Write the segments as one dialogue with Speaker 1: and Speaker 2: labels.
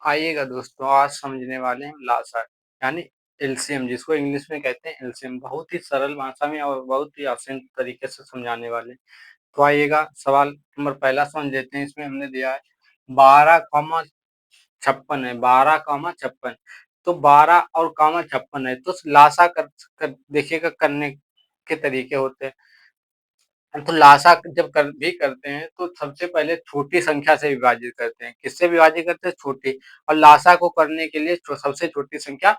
Speaker 1: आइएगा दोस्तों, आज समझने वाले हैं लासा यानी एलसीएम, जिसको इंग्लिश में कहते हैं एलसीएम। बहुत ही सरल भाषा में और बहुत ही आसान तरीके से समझाने वाले हैं। तो आइएगा, सवाल नंबर पहला समझ लेते हैं। इसमें हमने दिया है 12,56 है, 12,56। तो 12 और कामा 56 है, तो लासा देखिएगा करने के तरीके होते हैं। तो लासा जब भी करते हैं तो सबसे पहले छोटी संख्या से विभाजित करते हैं। किससे विभाजित करते हैं? छोटी। और लासा को करने के लिए सबसे छोटी संख्या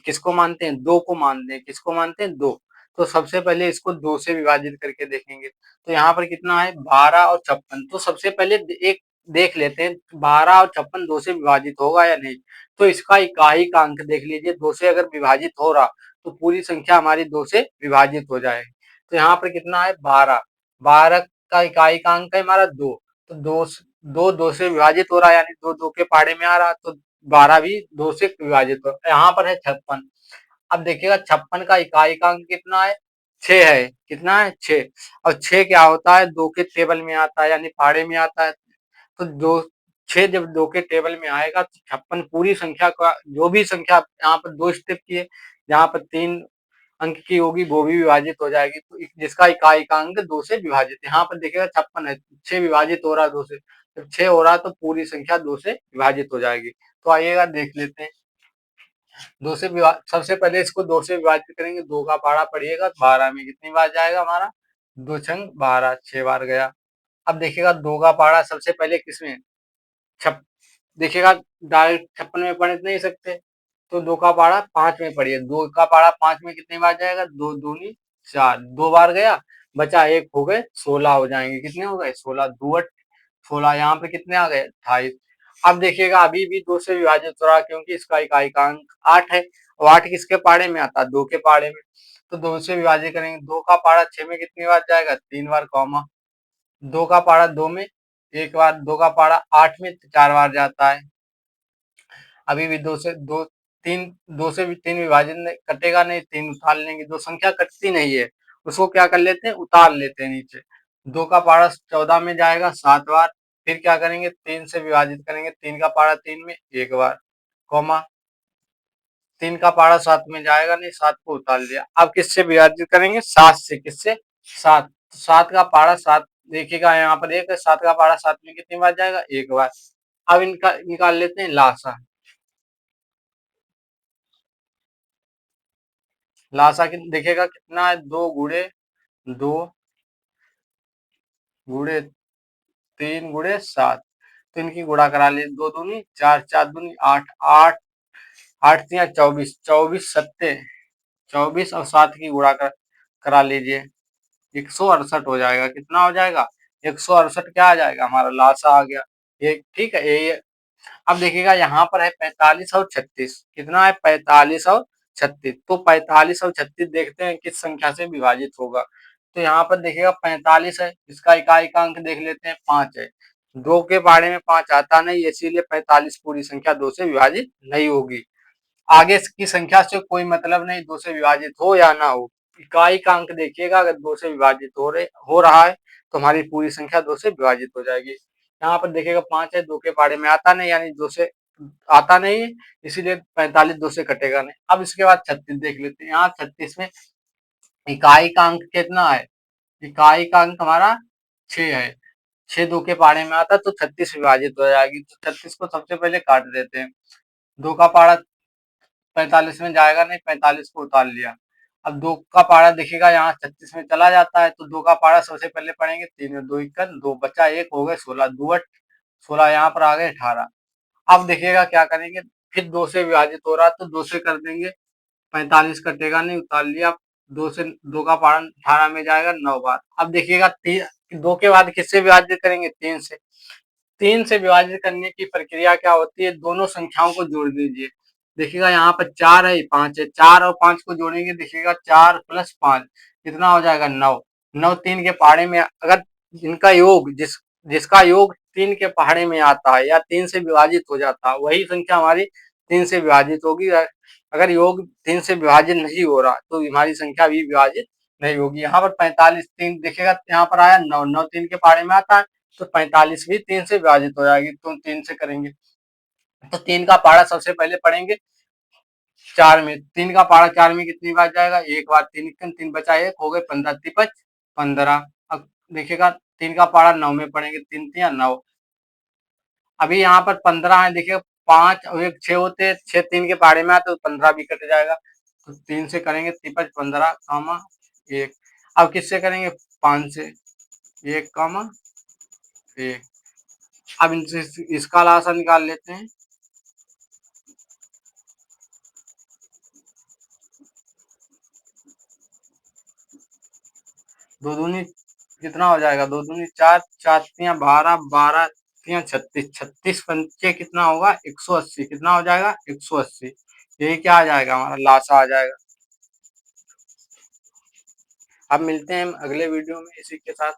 Speaker 1: किसको मानते हैं? 2 को मानते हैं। किसको मानते हैं? 2। तो सबसे पहले इसको 2 से विभाजित करके देखेंगे। तो यहाँ पर कितना है? 12 और 56। तो सबसे पहले एक देख लेते हैं 12 और 56 2 से विभाजित होगा या नहीं। तो इसका इकाई का अंक देख लीजिए, 2 से अगर विभाजित हो रहा तो पूरी संख्या हमारी 2 से विभाजित हो जाएगी। तो यहाँ पर कितना है? 12। 12 का इकाई का अंक है हमारा 2। तो 2 से विभाजित हो रहा है, यानी 2 2 के पहाड़े में आ रहा, तो 12 भी 2 से विभाजित हो। यहाँ पर है 56। अब देखिएगा 56 का इकाई का अंक कितना है? 6 है। कितना है? 6। और 6 क्या होता है? 2 के टेबल में आता है, यानी पहाड़े में आता है। तो 6 जब 2 के टेबल में आएगा तो 56 पूरी संख्या का जो भी संख्या यहाँ पर 2 स्टेप की है, जहाँ पर 3 अंक की होगी वो भी विभाजित हो जाएगी। तो जिसका इकाई का अंक 2 से विभाजित है। यहाँ पर देखिएगा 56 है, 6 विभाजित हो रहा है 2 से। जब 6 हो रहा है तो पूरी संख्या 2 से विभाजित हो जाएगी। तो आइएगा देख लेते हैं। 2 से सबसे पहले इसको 2 से विभाजित करेंगे। 2 का पहाड़ा पढ़िएगा 12 में कितनी बार जाएगा हमारा? 2 छंग 12, 6 बार गया। अब देखिएगा 2 का पहाड़ा सबसे पहले किसमें? छप देखिएगा डायरेक्ट 56 में पढ़ नहीं सकते, तो 2 का पहाड़ा 5 में पढ़िए। 2 का पहाड़ा 5 में कितनी बार जाएगा? 2 दूनी 4, 2 बार गया, बचा 1 हो गए 16 हो जाएंगे। कितने हो गए? 16 2 16। यहाँ पे कितने आ गए? 28। अब देखिएगा अभी भी 2 से विभाजित हो रहा, क्योंकि इसका इकाई का अंक 8 है और 8 किसके पहाड़े में आता है? 2 के पहाड़े में। तो 2 से विभाजित करेंगे। 2 का पहाड़ा 6 में कितनी बार जाएगा? 3 बार, कॉमा। 2 का पहाड़ा 2 में 1 बार। 2 का पहाड़ा 8 में 4 बार जाता है। अभी भी 2 से 2 3 2 से भी 3 विभाजन कटेगा नहीं, 3 उतार लेंगे। जो संख्या कटती नहीं है उसको क्या कर लेते हैं? उतार लेते हैं नीचे। 2 का पहाड़ा 14 में जाएगा 7 बार। फिर क्या करेंगे? 3 से विभाजित करेंगे। 3 का पहाड़ा 3 में 1 बार, कॉमा। 3 का पहाड़ा 7 में जाएगा नहीं, 7 को उतार लिया। अब किससे विभाजित करेंगे? 7 से। किससे? 7। 7 का पहाड़ा 7, देखिएगा यहाँ पर 1 है, 7 का पहाड़ा 7 में कितनी बार जाएगा? 1 बार। अब इनका निकाल लेते हैं लासा। लासा देखिएगा कितना है? 2 गुणे 2 गुणे 3 गुणे 7। तो इनकी गुणा करा लिए। 2 दूनी 4, 4 दूनी 8, 8 8 तिया 24, 24 सत्ते 24 और 7 की गुणा करा लीजिए। 168 हो जाएगा। कितना हो जाएगा? 168 क्या आ जाएगा? हमारा लासा आ गया। ये ठीक है। ये अब देखिएगा यहाँ पर है 45 और 36। कितना है? 45 और 36। तो 45 और 36 देखते हैं किस संख्या से विभाजित होगा। तो यहाँ पर देखिएगा 45 है, इसका इकाई का अंक देख लेते हैं 5 है। 2 के बारे में 5 आता नहीं, इसीलिए 45 पूरी संख्या 2 से विभाजित नहीं होगी। आगे की संख्या से कोई मतलब नहीं, 2 से विभाजित हो या ना हो। इकाई का अंक देखिएगा, अगर 2 से विभाजित हो रहा है तो हमारी पूरी संख्या 2 से विभाजित हो जाएगी। यहाँ पर देखिएगा 5 है, 2 के पहाड़े में आता नहीं, यानी 2 से आता नहीं है, इसीलिए 45 2 से कटेगा नहीं। अब इसके बाद 36 देख लेते हैं। यहाँ 36 में इकाई का अंक कितना है? इकाई का अंक हमारा 6 है। 6 2 के पहाड़े में आता तो 36 विभाजित हो जाएगी। तो 36 को सबसे पहले काट देते हैं। 2 का पहाड़ा 45 में जाएगा नहीं, 45 को उतार लिया। अब 2 का पहाड़ा देखिएगा यहाँ 36 में चला जाता है, तो 2 का पहाड़ा सबसे पहले पढ़ेंगे। 3 में 2 इक्कन 2, बचा 1 हो गए 16, 2 8 16, यहाँ पर आ गए 18। अब देखिएगा क्या करेंगे? फिर 2 से विभाजित हो रहा तो 2 से कर देंगे। 45 कटेगा नहीं, उतार लिया। 2 से 2 का पहाड़ा 18 में जाएगा 9 बार। अब देखिएगा 2 के बाद किससे विभाजित करेंगे? 3 से। 3 से विभाजित करने की प्रक्रिया क्या होती है? दोनों संख्याओं को जोड़ दीजिए। देखिएगा यहाँ पर 4 है, 5 है। 4 और 5 को जोड़ेंगे, देखिएगा 4 + 5 कितना हो जाएगा? 9। 9 3 के पहाड़े में, अगर इनका योग जिसका योग 3 के पहाड़े में आता है या 3 से विभाजित हो जाता है, वही संख्या हमारी 3 से विभाजित होगी। अगर योग 3 से विभाजित नहीं हो रहा तो हमारी संख्या भी विभाजित नहीं होगी। यहाँ पर 45 3 देखिएगा, यहाँ पर आया 9, 9 3 के पहाड़े में आता है, तो 45 भी 3 से विभाजित हो जाएगी। तो 3 से करेंगे। तो 3 का पहाड़ा सबसे पहले पढ़ेंगे 4 में। 3 का पहाड़ा 4 में कितनी बार जाएगा? एक बार। 3 बचा 1, हो गए 15 तिपच 15। अब देखिएगा 3 का पहाड़ा 9 में पढ़ेंगे, 3 तिया 9। अभी यहाँ पर 15 है, देखिए 5 और 1 6 होते हैं, 6 3 के पहाड़े में आते तो 15 भी कट जाएगा। तो 3 से करेंगे तिपच 15 कामा 1। अब किससे करेंगे? 5 से 1 कामा 1। अब इनसे इसका लासा निकाल लेते हैं। दो दूनी कितना हो जाएगा? दो दूनी 4, 4 तिया 12, 12 तिया 36, 36 पंचे कितना होगा? 180। कितना हो जाएगा? 180। यही क्या आ जाएगा? हमारा लासा आ जाएगा। अब मिलते हैं अगले वीडियो में इसी के साथ।